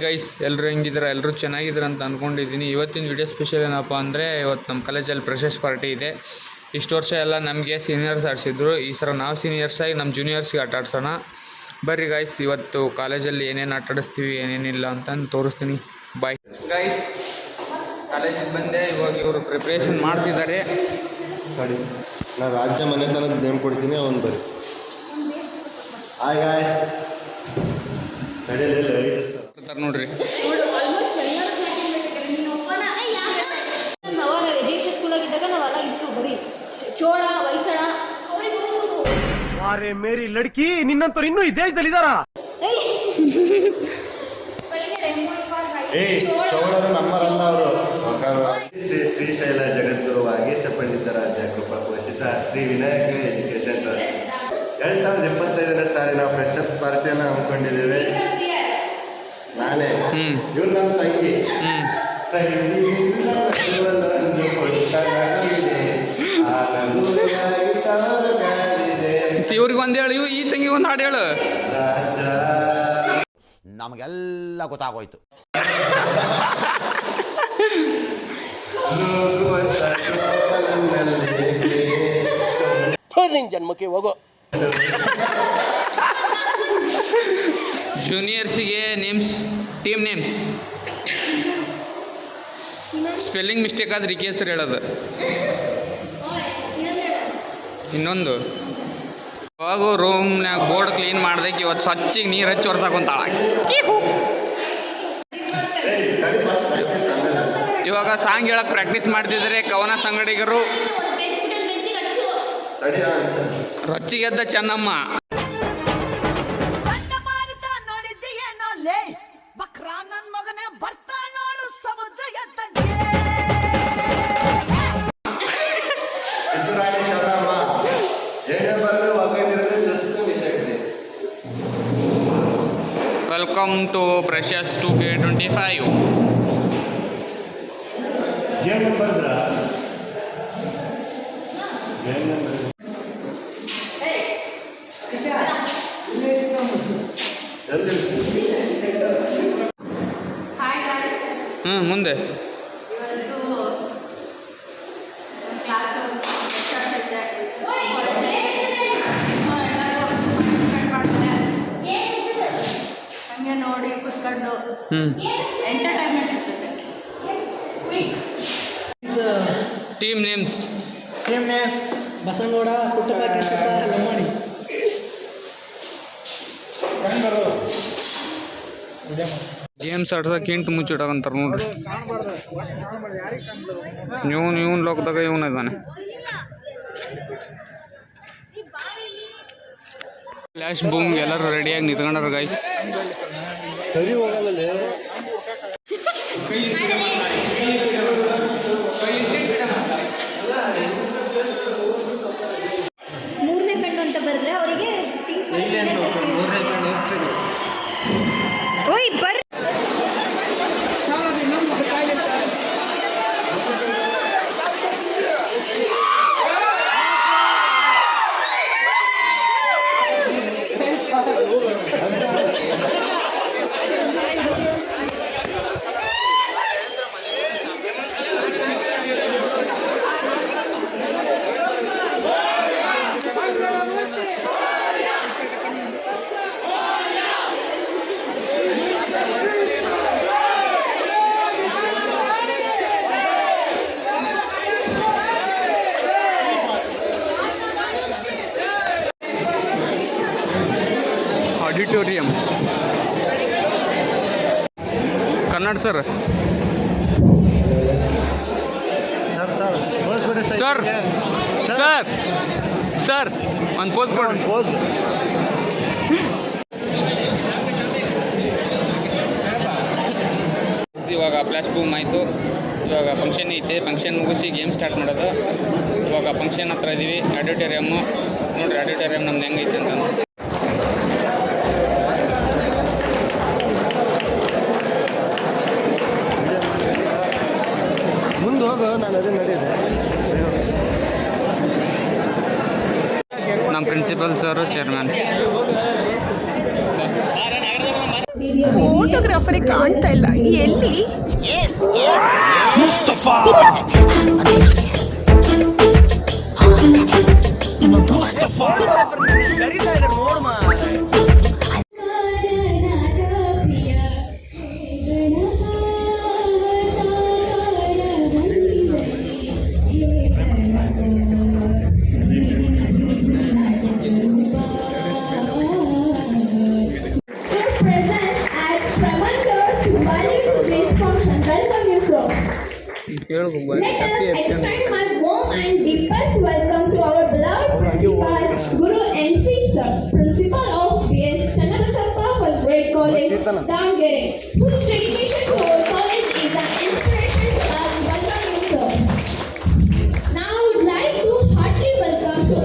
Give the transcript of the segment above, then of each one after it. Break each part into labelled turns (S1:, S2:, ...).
S1: Guys, ಎಲ್ಲರೂ ಹೆಂಗಿದ್ದೀರಾ? ಎಲ್ಲರೂ ಚೆನ್ನಾಗಿದ್ದೀರ ಅಂತ ಅಂದ್ಕೊಂಡಿದ್ದೀನಿ. ಇವತ್ತಿನ ವಿಡಿಯೋ ಸ್ಪೆಷಲ್ ಏನಪ್ಪ ಅಂದರೆ, ಇವತ್ತು ನಮ್ಮ ಕಾಲೇಜಲ್ಲಿ ಫ್ರೆಶರ್ಸ್ ಪಾರ್ಟಿ ಇದೆ. ಇಷ್ಟು ವರ್ಷ ಎಲ್ಲ ನಮಗೆ ಸೀನಿಯರ್ಸ್ ಆಡಿಸಿದ್ರು. ಈ ಸಲ ನಾವು ಸೀನಿಯರ್ಸಾಗಿ ನಮ್ಮ ಜೂನಿಯರ್ಸ್ಗೆ ಆಟ ಆಡ್ಸೋಣ. ಬರ್ರಿ ಗೈಸ್, ಇವತ್ತು ಕಾಲೇಜಲ್ಲಿ ಏನೇನು ಆಟ ಆಡಿಸ್ತೀವಿ ಏನೇನಿಲ್ಲ ಅಂತ ತೋರಿಸ್ತೀನಿ. ಬಾಯ್ ಗೈಸ್, ಕಾಲೇಜಿಗೆ ಬಂದೆ. ಇವಾಗ ಇವರು ಪ್ರಿಪ್ರೇಷನ್ ಮಾಡ್ತಿದ್ದಾರೆ.
S2: ನೋಡಿ, ನಾನು ರಾಜ್ಯ ಮನೆತನದ ನೇಮ್ ಕೊಡ್ತೀನಿ, ಅವನು ಬರೀ. ಹಾಯ್ ಗಾಯ್ಸ್,
S1: ನೋಡ್ರಿ.
S3: ನಾವೆಲ್ಲ ಎಜುಕೇಶನ್ ಸ್ಕೂಲಾಗಿದ್ದಾಗ ನಾವೆಲ್ಲ ಇತ್ತು ಬರೀ ಚೋಳ ವೈಸಳ.
S4: ಅರೆ ಮೇರಿ ಲಡ್ಕಿ, ನಿನ್ನಂತವ್ರು ಇನ್ನೂ ಈ ದೇಶದಲ್ಲಿ ಇದಾರ?
S2: ಚೌಳರು ನಮ್ಮರಲ್ಲ ಅವರು. ಶ್ರೀಶೈಲ ಜಗದ್ಗುರುವಾಗಿ ಪಂಡಿತ ರಾಜ ಕೃಪಾ ಪೋಷಿತ ಶ್ರೀ ವಿನಾಯಕ ಎಜುಕೇಶನ್ ಟ್ರಸ್ಟ್ 2025ನೇ ಸಾರಿ ನಾವು ಫ್ರೆಶರ್ಸ್ ಪಾರ್ಟಿಯನ್ನು ಹಮ್ಮಿಕೊಂಡಿದ್ದೇವೆ. ನಾನೇ ಇವ್ರು ನಮ್ಮ ತಂಗಿ.
S1: ಇವ್ರಿಗೆ ಒಂದು ಹೇಳು, ಈ ತಂಗಿ ಒಂದು ಹಾಡು ಹೇಳು.
S4: ನಮಗೆಲ್ಲ ಗೊತ್ತಾಗೋಯ್ತು.
S2: ನಿನ್ ಜನ್ಮಕ್ಕೆ ಹೋಗೋ.
S1: ಜೂನಿಯರ್ಸಿಗೆ names, team names. Spelling mistake ಆದ್ರೆ ಈ ಹೆಸರು ಹೇಳೋದು. ಇನ್ನೊಂದು, ಇವಾಗ ರೂಮ್ನಾಗ ಬೋರ್ಡ್ ಕ್ಲೀನ್ ಮಾಡ್ದಕ್ಕೆ ಇವತ್ತು ಸ್ವಚ್ಛಗೆ ನೀರು ಹಚ್ಚಿ ಒರ್ಸಾಕೊಂತಾಳ. ಇವಾಗ ಸಾಂಗ್ ಹೇಳಕ್ಕೆ ಪ್ರಾಕ್ಟೀಸ್ ಮಾಡ್ತಿದ್ದಾರೆ ಕವನ ಸಂಗಡಿಗರು. ರೊಚ್ಚಿಗೆದ್ದ Chennamma. Welcome to freshers 2K25. ಮುಂದೆ
S3: ಹಂಗೆ ನೋಡಿ ಕುತ್ಕೊಂಡು ಎಂಟರ್ಟೈನ್ಮೆಂಟ್ ಇರ್ತದೆ.
S1: Team names.
S5: Basanagouda, Puttappa, Kenchappa, Lambani.
S1: Games ಆಡ್ಸೋಕೆ ಇಂಟು ಮುಚ್ಚಿಡಕಂತಾರೆ ನೋಡ್ರಿ. ಇವನ್ ಲೋಕದಾಗ ಇವನ್ ಇದ್ದಾನೆ. ಫ್ಲಾಶ್ ಬೂಮ್ ಎಲ್ಲರೂ ರೆಡಿಯಾಗಿ ನಿಂತ್ಕೊಂಡಾರ ಗೈಸ್.
S3: ಮೂರನೇ ಕಣ್ಣು ಅಂತ ಬರೆದ್ರೆ ಅವರಿಗೆ ಓಯ್ ಬರ್ರಿ.
S1: Auditorium. Kannada sir. Sir sir sir ಒಂದು ಪೋಸ್ ಕೊಡಿ. ಇವಾಗ ಫ್ಲಾಶ್ ಬೂಮ್ ಆಯಿತು. ಇವಾಗ ಫಂಕ್ಷನ್ ಐತೆ. ಫಂಕ್ಷನ್ ಮುಗಿಸಿ ಗೇಮ್ ಸ್ಟಾರ್ಟ್ ಮಾಡೋದು. ಇವಾಗ ಫಂಕ್ಷನ್ ಹತ್ರ ಇದ್ದೀವಿ. ಆಡಿಟೋರಿಯಮ್ಮು ನೋಡಿರಿ. ಆಡಿಟೋರಿಯಂ ನಮ್ದು ಹೆಂಗೈತೆ ಅಂತ.
S2: ಮುಂದೆ ಹೋಗು, ನಾನು ಅದೇ ನಡೆಯಿದೆ.
S1: ನಮ್ಮ ಪ್ರಿನ್ಸಿಪಲ್ ಸರ್, ಚೇರ್ಮನ್.
S6: ಫೋಟೋಗ್ರಾಫರೇ ಕಾಣ್ತಾ ಇಲ್ಲ, ಎಲ್ಲಿ?
S3: Let us extend my warm and deepest welcome to our beloved principal, Guru MC Sir, principal of B.S. Channabasappa First Grade College, Davangere, whose dedication to our college is an inspiration to us. Welcome you, sir. Now I would like to heartily welcome to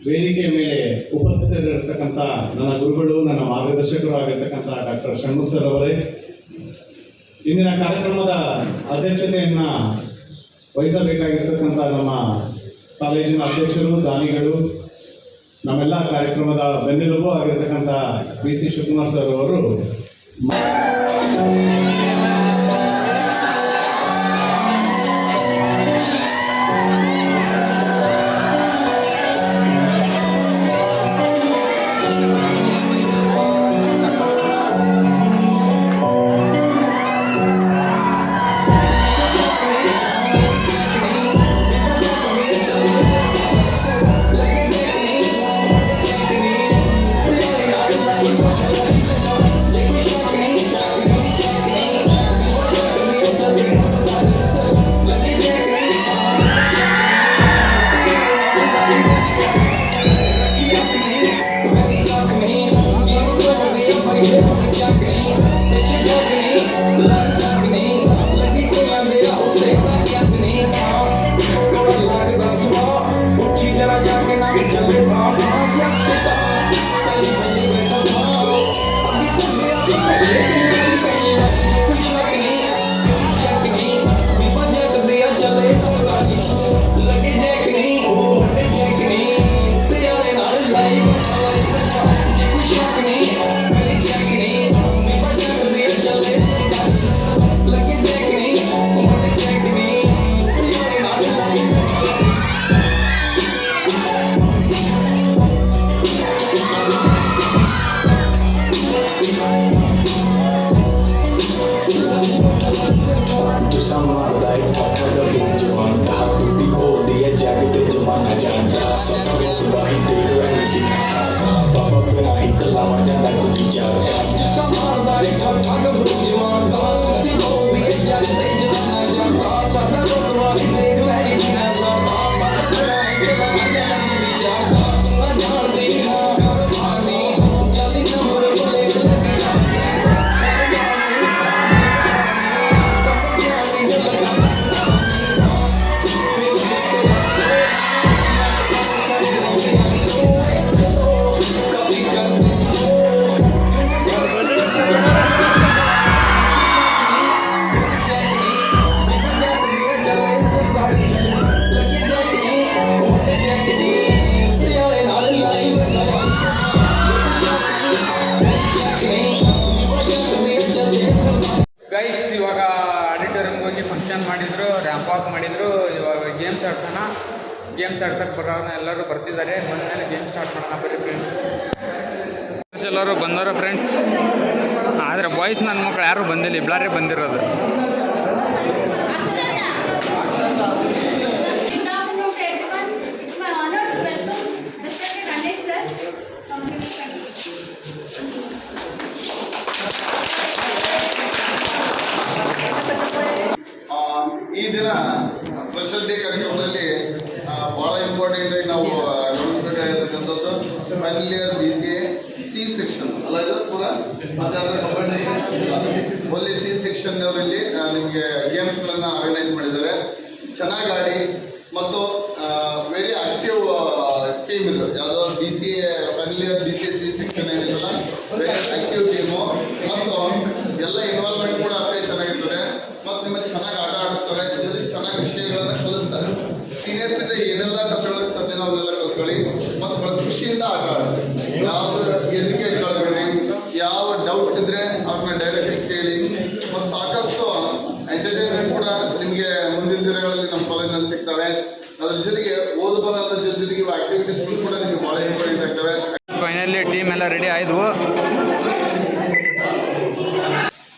S7: ವೇದಿಕೆಯ ಮೇಲೆ ಉಪಸ್ಥಿತರಿರತಕ್ಕಂಥ ನನ್ನ ಗುರುಗಳು, ನನ್ನ ಮಾರ್ಗದರ್ಶಕರು ಆಗಿರ್ತಕ್ಕಂಥ doctor Shanmukha sir ಅವರೇ, ಇಂದಿನ ಕಾರ್ಯಕ್ರಮದ ಅಧ್ಯಕ್ಷತೆಯನ್ನ ವಹಿಸಬೇಕಾಗಿರ್ತಕ್ಕಂಥ ನಮ್ಮ ಕಾಲೇಜಿನ ಅಧ್ಯಕ್ಷರು, ದಾನಿಗಳು, ನಮ್ಮೆಲ್ಲ ಕಾರ್ಯಕ್ರಮದ ಬೆನ್ನೆಲುಬು ಆಗಿರ್ತಕ್ಕಂಥ ಬಿ ಸಿ ಶಿವಕುಮಾರ್ ಸರ್ ಅವರು,
S1: ಗೈಸ್ ಇವಾಗ ಆಡಿಟೋರಿಯಂಗೆ ಹೋಗಿ ಫಂಕ್ಷನ್ ಮಾಡಿದ್ರು, ರ್ಯಾಂಪ್ ವಾಕ್ ಮಾಡಿದ್ರು. ಇವಾಗ ಗೇಮ್ಸ್ ಆಡ್ಸೋಣ. ಗೇಮ್ಸ್ ಆಡ್ಸೋಕ್ಕೆ ಬರೋಣ, ಎಲ್ಲರೂ ಬರ್ತಿದ್ದಾರೆ. ಬಂದಮೇಲೆ ಗೇಮ್ ಸ್ಟಾರ್ಟ್ ಮಾಡೋಣ. ಬರೀ ಫ್ರೆಂಡ್ಸ್ ಎಲ್ಲರೂ ಬಂದವರು ಫ್ರೆಂಡ್ಸ್. ಆದರೆ ಬಾಯ್ಸ್ ನನ್ನ ಮಕ್ಕಳು ಯಾರೂ ಬಂದಿಲ್ಲ, ಇಬ್ಬರೇ ಬಂದಿರೋದು.
S8: ಈ ದಿನ ಫ್ರೆಶರ್ ಡೇ ಕಾರ್ಯಕ್ರಮದಲ್ಲಿ ಭಾಳ ಇಂಪಾರ್ಟೆಂಟ್ ಆಗಿ ನಾವು ಗಮನಿಸಬೇಕಾಗಿರ್ತಕ್ಕಂಥದ್ದು final year BCA C section ಅಲ್ಲ, ಇದು ಪೂರ ಓನ್ಲಿ C ಸೆಕ್ಷನ್ನವರಲ್ಲಿ ನಿಮಗೆ ಗೇಮ್ಸ್ಗಳನ್ನು ಆರ್ಗನೈಸ್ ಮಾಡಿದ್ದಾರೆ. ಚೆನ್ನಾಗಿ ಆಡಿ ಮತ್ತು ವೆರಿ ಆಕ್ಟಿವ್ ಟೀಮ್ ಇದು. ಯಾವುದೋ BCA final year BCA C section ಏನಿದೆಯಲ್ಲ, ವೆರಿ ಆಕ್ಟಿವ್ ಟೀಮು ಮತ್ತು ಎಲ್ಲ ಇನ್ವಾಲ್ವ್ಮೆಂಟ್ ಕೂಡ ಅಷ್ಟೇ ಚೆನ್ನಾಗಿರ್ತದೆ. ಮತ್ತು ನಿಮಗೆ ಚೆನ್ನಾಗಿ ಆಟ ವಿಷಯಗಳನ್ನು ಕಲಿಸ್ತಾರೆ. ಸೀನಿಯರ್ಸಿಂದ ಏನೆಲ್ಲ ಕಲ್ತ್ಕೊಳ್ಳೋಕೆ ಸಾಧ್ಯನೋ ಅವನ್ನೆಲ್ಲ ಕಲ್ತ್ಕೊಳ್ಳಿ ಮತ್ತು ಭಾಳ ಖುಷಿಯಿಂದ ಆಟ ಆಡಿ. ಯಾವ ಹೆದರಿಕೆ ಇಟ್ಕೊಳ್ಬೇಡಿ. ಯಾವ ಡೌಟ್ಸ್ ಇದ್ದರೆ ಅವ್ರನ್ನ ಡೈರೆಕ್ಟಾಗಿ ಕೇಳಿ. ಮತ್ತು ಸಾಕಷ್ಟು ಎಂಟರ್ಟೈನ್ಮೆಂಟ್ ಕೂಡ ನಿಮಗೆ ಮುಂದಿನ ದಿನಗಳಲ್ಲಿ ನಮ್ಮ ಕಾಲೇಜಿನಲ್ಲಿ ಸಿಗ್ತವೆ. ಅದ್ರ ಜೊತೆಗೆ ಓದು ಬರೋದ್ರ ಜೊತೆಗೆ ಆಕ್ಟಿವಿಟೀಸ್ಗಳು ಕೂಡ ನಿಮಗೆ ಭಾಳ ಇಂಪಾರ್ಟೆಂಟ್ ಆಗ್ತವೆ.
S1: ಫೈನಲಿ ಟೀಮ್ ಎಲ್ಲ ರೆಡಿ ಆಯಿತು.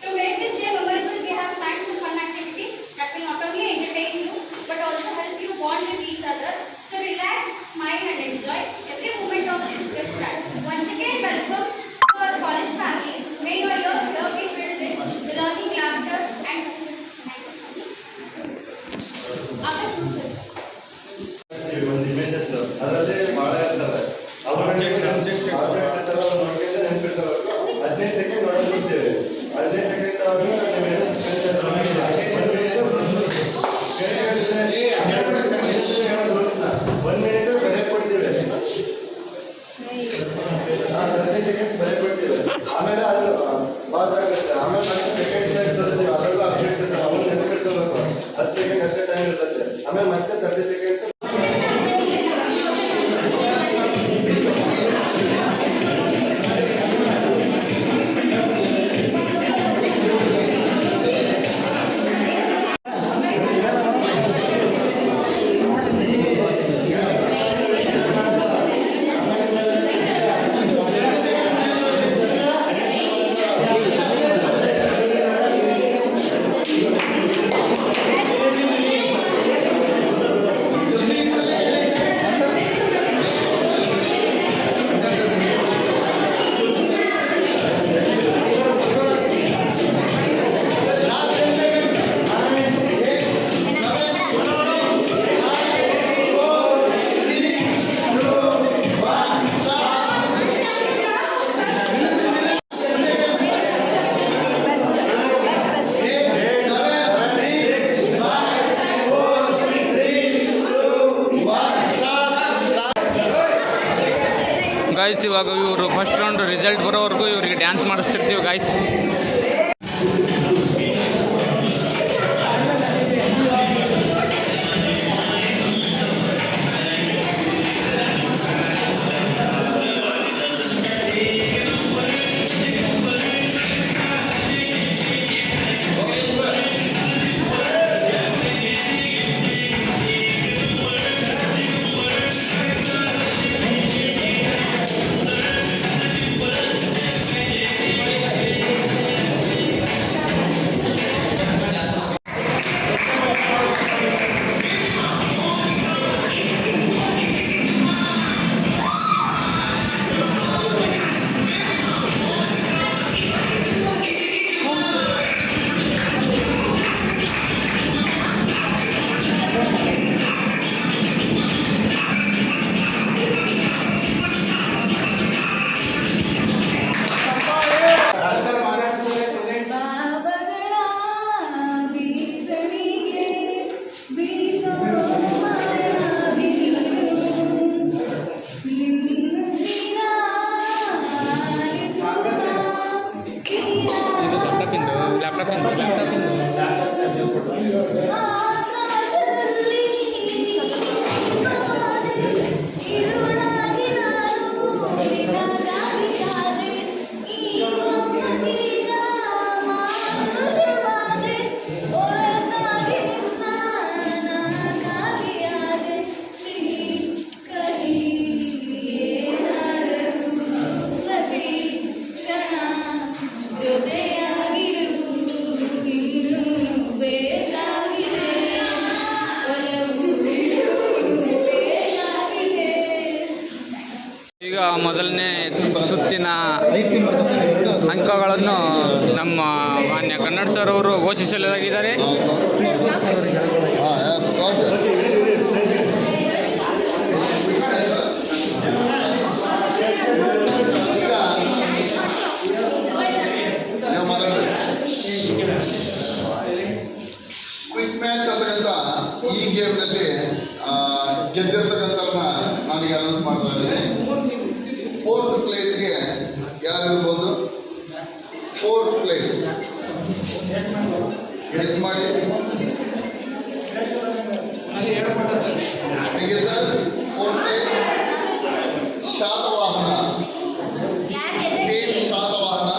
S3: To make this day memorable, we have planned some fun activities that will not only entertain you but also help you bond with each other. So relax, smile and enjoy every moment of this fresh start. Once again, welcome to our college family. May your years here be filled with learning, laughter and success. Thank you so much. August 2nd.
S2: ಒಂದು images ಅದರಲ್ಲೇ ಭಾಳ ಇರ್ತವೆ. Objects ಇರ್ತಾವೆ, ನೋಡ್ಕೊಂಡ್ರೆ ನೆನಪಿರ್ತಾವೆ. 15 second ನೋಡೋದು ಬಿಡ್ತೇವೆ. 15 second ಅವ್ರಿಗೆ ಒಂದು ಮಿನಿಟ್ ಬರೆಯಕ್ಕೆ ಕೊಡ್ತೀವಿ. 30 ಸೆಕೆಂಡ್ಸ್ ಬರೆಯಕ್ಕೆ ಕೊಡ್ತೀವಿ. ಆಮೇಲೆ ಅದು ಪಾಸ್ ಆಗುತ್ತೆ. ಆಮೇಲೆ 10 ಸೆಕೆಂಡ್ಸ್ ಇರ್ತದೆ, ಅದರಲ್ಲೂ ಅಪ್ಡೇಟ್ಸ್ ಇರ್ತವೆ, ಅವ್ರು ನೆನಪಿರ್ಕೋಬೇಕು. 10 ಸೆಕೆಂಡ್ ಅಷ್ಟೇ ಟೈಮ್ ಇರ್ತದೆ. ಆಮೇಲೆ ಮತ್ತೆ 30 ಸೆಕೆಂಡ್ಸ್
S1: ಗಾಯ್ಸ್, ಇವಾಗ ಇವರು ಫಸ್ಟ್ ರೌಂಡ್ ರಿಸಲ್ಟ್ ಬರೋವರೆಗೂ ಇವರಿಗೆ ಡ್ಯಾನ್ಸ್ ಮಾಡಿಸ್ತಿರ್ತೀವಿ ಗಾಯ್ಸ್. ಈಗ ಮೊದಲನೇ ಸುತ್ತಿನ ಅಂಕಗಳನ್ನು ನಮ್ಮ ಮಾನ್ಯ ಕನ್ನಡ ಸರ್ ಅವರು ಘೋಷಿಸಲಾಗಿದ್ದಾರೆ.
S8: ಕ್ವಿಕ್ ಮ್ಯಾಚ್ ಅಂತಕ್ಕಂಥ ಈ ಗೇಮ್ನಲ್ಲಿ ಗೆದ್ದಿರ್ತಕ್ಕಂಥವ್ರನ್ನ ನಾನೀಗ ಅನೌನ್ಸ್ ಮಾಡ್ತಾ ಇದ್ದೀನಿ. 4th ಪ್ಲೇಸ್ಗೆ ಯಾರು ಇರ್ಬೋದು? 4th ಪ್ಲೇಸ್ ಗೆಸ್ ಮಾಡಿ. Pegasus, fourth place, Shatavahana. Team Shatavahana.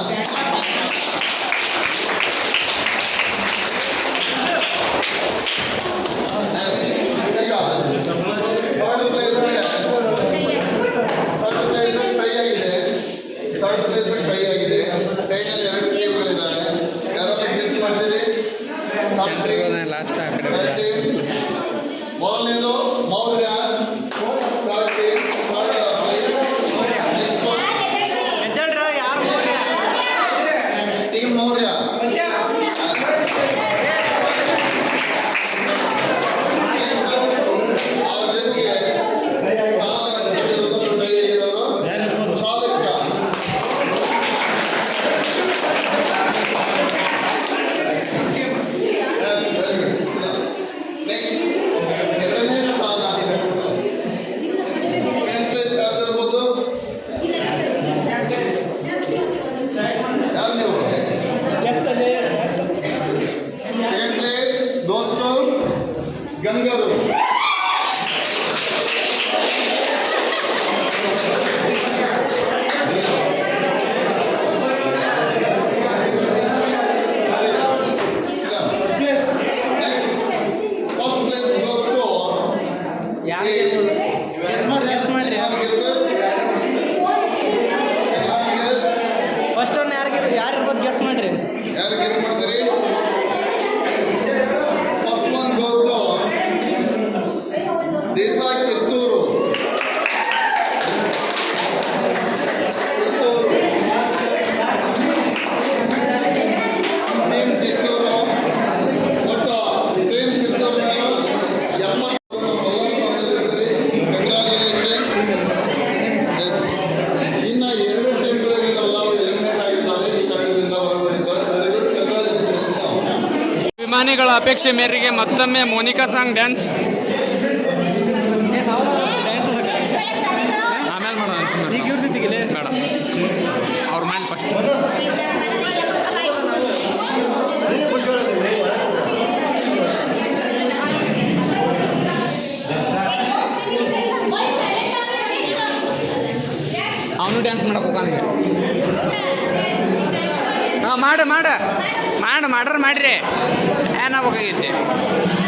S8: Third place try ಆಗಿದೆ. ಟ್ರೈನಲ್ಲಿ 2 ಟೀಮ್ಗಳಿದ್ದಾವೆ. ಯಾರಾದ್ರೂ ಗೆಸ್ ಮಾಡ್ತೀರಿ?
S1: ಲಾಸ್ಟ್ ಆ ಕಡೆ
S8: ಥರ್ಡ್ ಟೀಮ್ ಮೊದಲನೇದು Maurya. Third team team Maurya. ಅವ್ರ ಜೊತೆಗೆ ಚಾಲಕ. ನೆಕ್ಸ್ಟ್ ಎರಡನೇ ಸ್ಥಾನ ಸೆಕೆಂಡ್ ಪ್ಲೇಸ್ ಯಾವ್ದಿರ್ಬೋದು? ಯಾರು ನೀವು? ಸೆಕೆಂಡ್ ಪ್ಲೇಸ್ ದೋಸ್ತು ಗಂಗರು.
S5: ಫಸ್ಟ್ ಒನ್ ಯಾರಿರ್ಬೋದು ಗೆಸ್ ಮಾಡ್ರಿ.
S8: ಯಾರು ಗೆಸ್ ಮಾಡ್ತೀರಿ? First one goes to Desai Kittur. Team Kittur. ಒಟ್ಟು ಟೀಮ್ ಕಿತ್ತೂರು ಕಂಗ್ರಾಚುಲೇಷನ್. ಎಸ್, ಇನ್ನು 2 ಟೀಮ್ಗಳಿಗೆಲ್ಲ ಎಲಿಮಿನೇಟ್ ಆಗಿದ್ದಾರೆ. ಈ ತಂಡದಿಂದ ಹೊರಬಂದಿದ್ದಾರೆ. Very good, congratulations.
S1: ಅಭಿಮಾನಿಗಳ ಅಪೇಕ್ಷೆ ಮೇರೆಗೆ ಮತ್ತೊಮ್ಮೆ ಮೋನಿಕಾ ಸಾಂಗ್ ಡ್ಯಾನ್ಸ್ ಆಮೇಲೆ ಮಾಡೋಣ.
S5: ಈಗ ಇವ್ರ ಜೊತೆಗೆ
S1: ಬೇಡ, ಅವ್ರ ಮಾಡಿ ಫಸ್ಟ್. ಅವನು ಡ್ಯಾನ್ಸ್ ಮಾಡಕ್ಕೆ ಹೋಗಾನ. ಹಾಂ ಮಾಡ್ರಿ ಏನಾಗಬೇಕಾಗೈತಿ.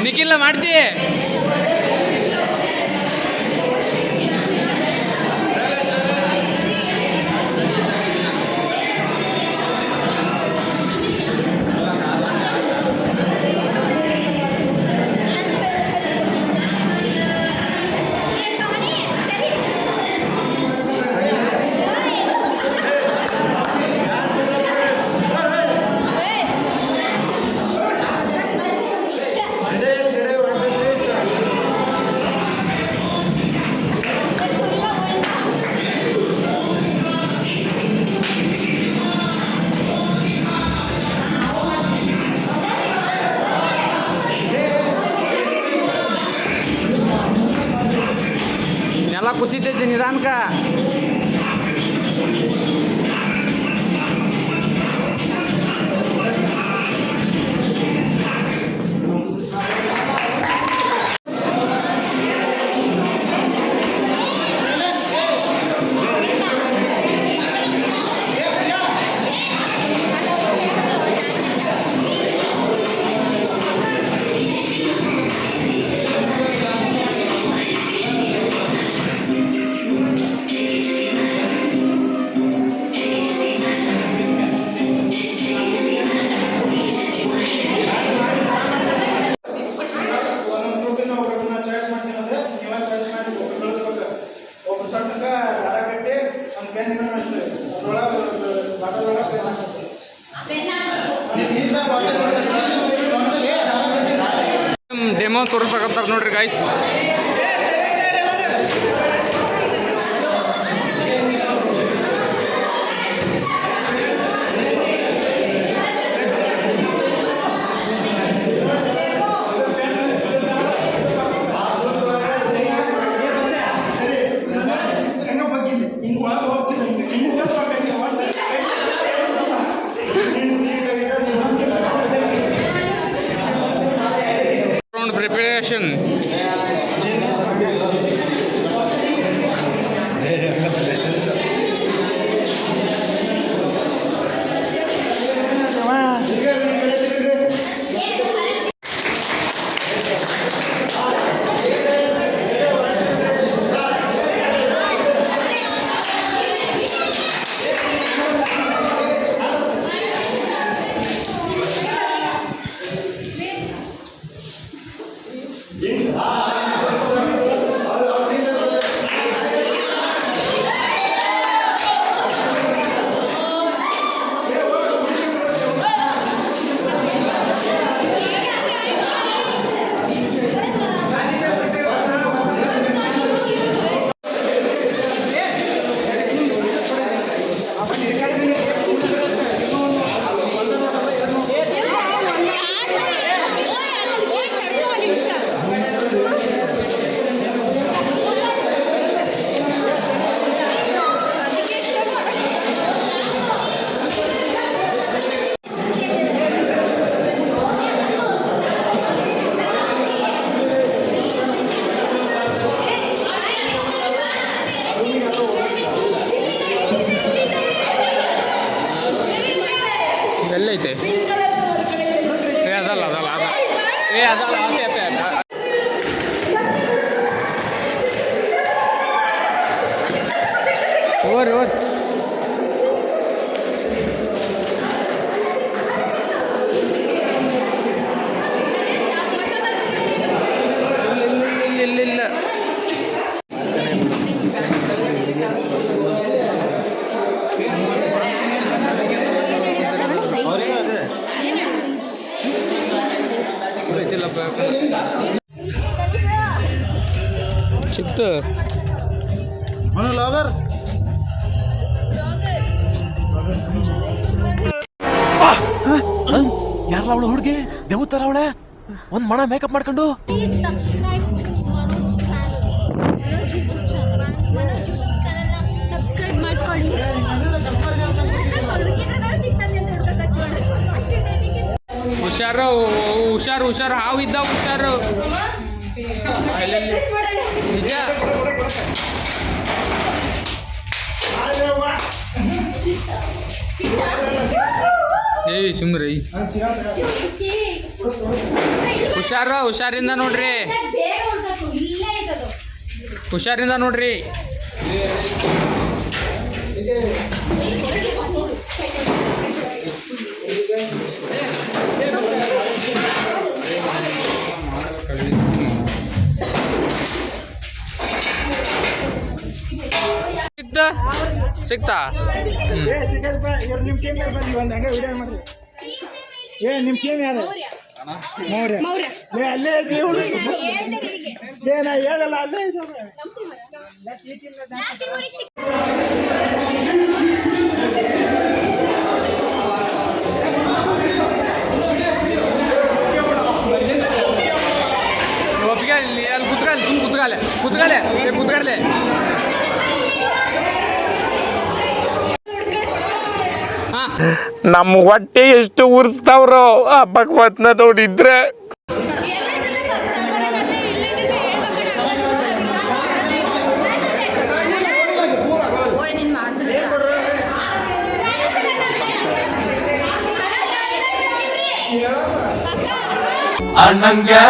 S1: ನಿಖಿಲ ಮಾಡ್ತಿ? ನೆಲ ಕುಸಿತೈತಿ ನಿಧಾನಕ. ಡೆಮೋ ತೋರಿಸಕತ್ತಾರ ನೋಡ್ರಿ ಗಾಯ್ಸ್. Preparation. ಓರ್ ಓರ್ ಇಲ್ಲ ಚಿಪ್ತು
S4: ಯಾರಲ್ಲ ಅವಳು ಹುಡುಗಿ ದೇವತರ ಅವಳೆ ಒಂದ್ ಮಣ ಮೇಕಪ್ ಮಾಡ್ಕೊಂಡು
S3: ಸಬ್ಸ್ಕ್ರೈಬ್ ಮಾಡ್ಕೊಳ್ಳಿ.
S1: ಹುಷಾರು ಹುಷಾರು ಹುಷಾರು ಹಾವಿದ್ದ ಹುಷಾರು ನಿಜ ಏಯ್ ಸುಮ್ರಿ ಹುಷಾರಿಂದ ನೋಡ್ರಿ ಹುಷಾರಿಂದ ನೋಡ್ರಿ ಸಿಕ್ತಾ
S5: ನಿಮ್ಮ ಟೀಮ್ ಯಾರು ಅಲ್ಲೇ ನಾ ಹೇಳಲ್ಲ ಅಲ್ಲೇ
S1: ಒಪ್ಪಿಗೆ ಅಲ್ಲಿ ಕುತ್ಕಾಲೆ ಸುಮ್ ಕುತ್ಕಾಲೆ
S9: ನಮ್ಮ ಹೊಟ್ಟೆ ಎಷ್ಟು ಉರ್ಸ್ತಾವ್ರೋ ಆ ಭಗವತ್ನ ನೋಡಿದ್ರೆ ಅಣ್ಣಂಗೆ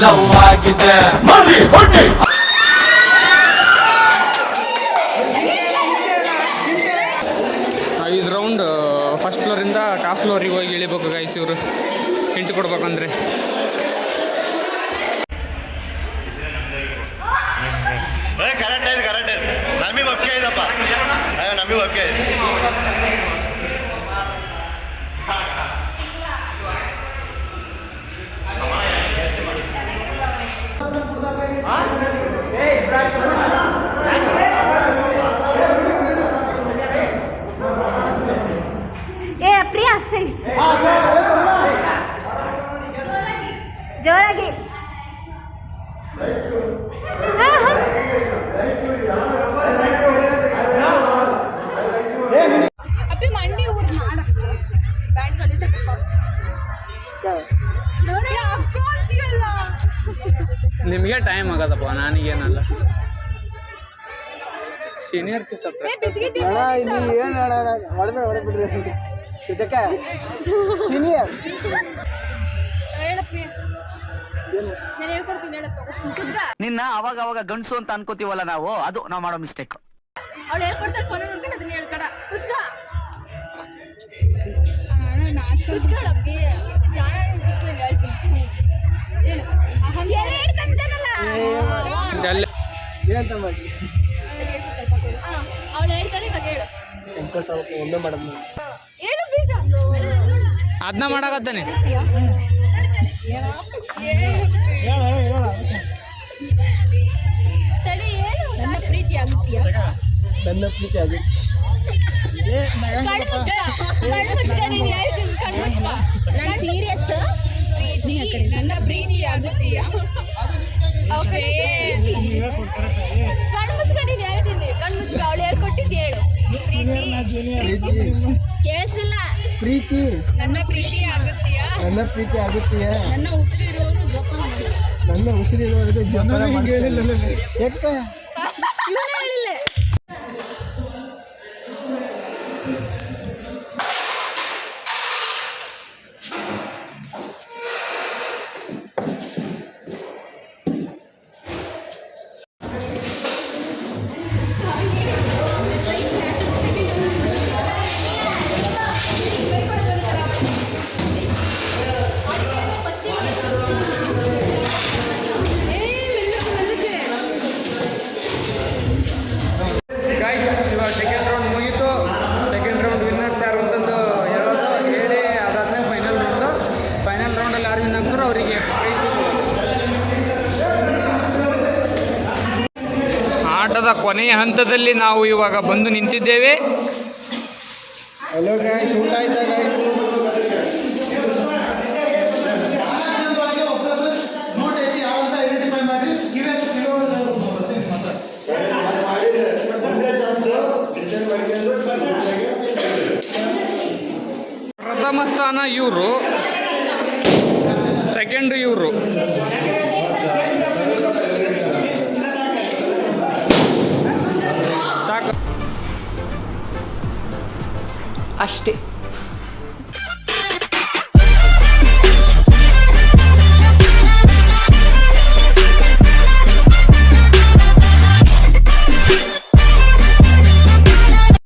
S9: ಲವ್ ಆಗಿದೆ ಮರಿ ಹೊಟ್ಟೆ
S1: 5 ರೌಂಡ್ ಫಸ್ಟ್ ಫ್ಲೋರಿಂದ ಟಾಪ್ ಫ್ಲೋರಿಗೆ ಹೋಗಿ ಇಳಿಬೇಕು ಗೈಸ್ ಇವರು ಎಂಟ್ರಿ ಕೊಡ್ಬೇಕಂದ್ರೆ
S2: ಕರೆಕ್ಟ್ ನಮಗೆ ಒಪ್ಪಿಗೆ ಇದಪ್ಪ ನಮಗೆ ಒಪ್ಪಿಗೆ ಇದೆ
S3: ಪ್ರಿಯಾ ಸರಿ ಜೋರಾಗಿ ಅಪ್ಪಿ ಮಂಡಿ ಊರ್ ನಾಡ
S1: ನಿಮಗೆ ಟೈಮ್ ಆಗದಪ್ಪ ನನಗೇನಲ್ಲ ಸೀನಿಯರ್ಸ್
S5: ಸೀನಿಯರ್
S10: ನಿನ್ನ ಅವಾಗ ಅವಾಗ ಗಂಡಸು ಅಂತ ಅನ್ಕೋತೀವಲ್ಲ ನಾವು ಅದು ನಾವು ಮಾಡೋ ಮಿಸ್ಟೇಕ್.
S3: ಅವಳು ಹೇಳ್ಕೊಡ್ತಾಳೆ ಫೋನ್ ನೋಡ್ಕೊಂಡು ಅದನ್ನ ಹೇಳ್ಕಡ ಕುತ್ಕ ಕುತ್ಕೊಳ್ಳಪ್ಪಿ ಅವಳು ಹೇಳ್ತಾಳೆ ಇವಾಗ ಹೇಳು
S5: ಒಮ್ಮೆ ಮಾಡೋದು
S3: ಹೇಳು ಬೇಗ
S1: ಅದನ್ನ ಮಾಡಾಕತ್ತಾನೆ
S3: ತಡಿ ಹೇಳು ನನ್ನ ಪ್ರೀತಿ ಆಗುತ್ತೀಯಾ
S5: ನನ್ನ ಪ್ರೀತಿ ಆಗುತ್ತೆ
S3: ನಾನು ಸೀರಿಯಸ್ ನನ್ನ ಪ್ರೀತಿ ಆಗುತ್ತೀಯಾ ಕಣ್ಣು ಮುಚ್ಕೊಂಡಿದ್ದು ಹೇಳ್ತೀನಿ ಕಣ್ಣು ಮುಚ್ಕ ಅವಳು ಹೇಳ್ಕೊಟ್ಟಿದ್ದು ಹೇಳು ಕೇಳಿಸಿಲ್ಲ
S5: ಪ್ರೀತಿ
S3: ನನ್ನ ಪ್ರೀತಿ ಆಗುತ್ತೀಯಾ
S5: ನನ್ನ ಪ್ರೀತಿ ಆಗುತ್ತೀಯಾ
S3: ನನ್ನ ಉಸಿರಿರುವವನು ಜೋಪಾನ ಮಾಡು
S5: ನನ್ನ ಉಸಿರಿರುವವರೆಗೂ ಜೋಪಾನ ಹೇಳಿಲ್ಲ ಯಾಕೆ
S3: ಇವನೇ ಹೇಳಿಲ್ಲ
S1: ಆಟದ ಕೊನೆಯ ಹಂತದಲ್ಲಿ ನಾವು ಇವಾಗ ಬಂದು ನಿಂತಿದ್ದೇವೆ.
S5: ಹಲೋ ಗಾಯ್ಸ್, ಊಟ ಆಯ್ತಾ ಗಾಯ್ಸ್?
S1: ಪ್ರಥಮ ಸ್ಥಾನ ಇವರು, ಸೆಕೆಂಡ್ ಇವರು. ಸಾಕು
S6: ಅಷ್ಟೇ.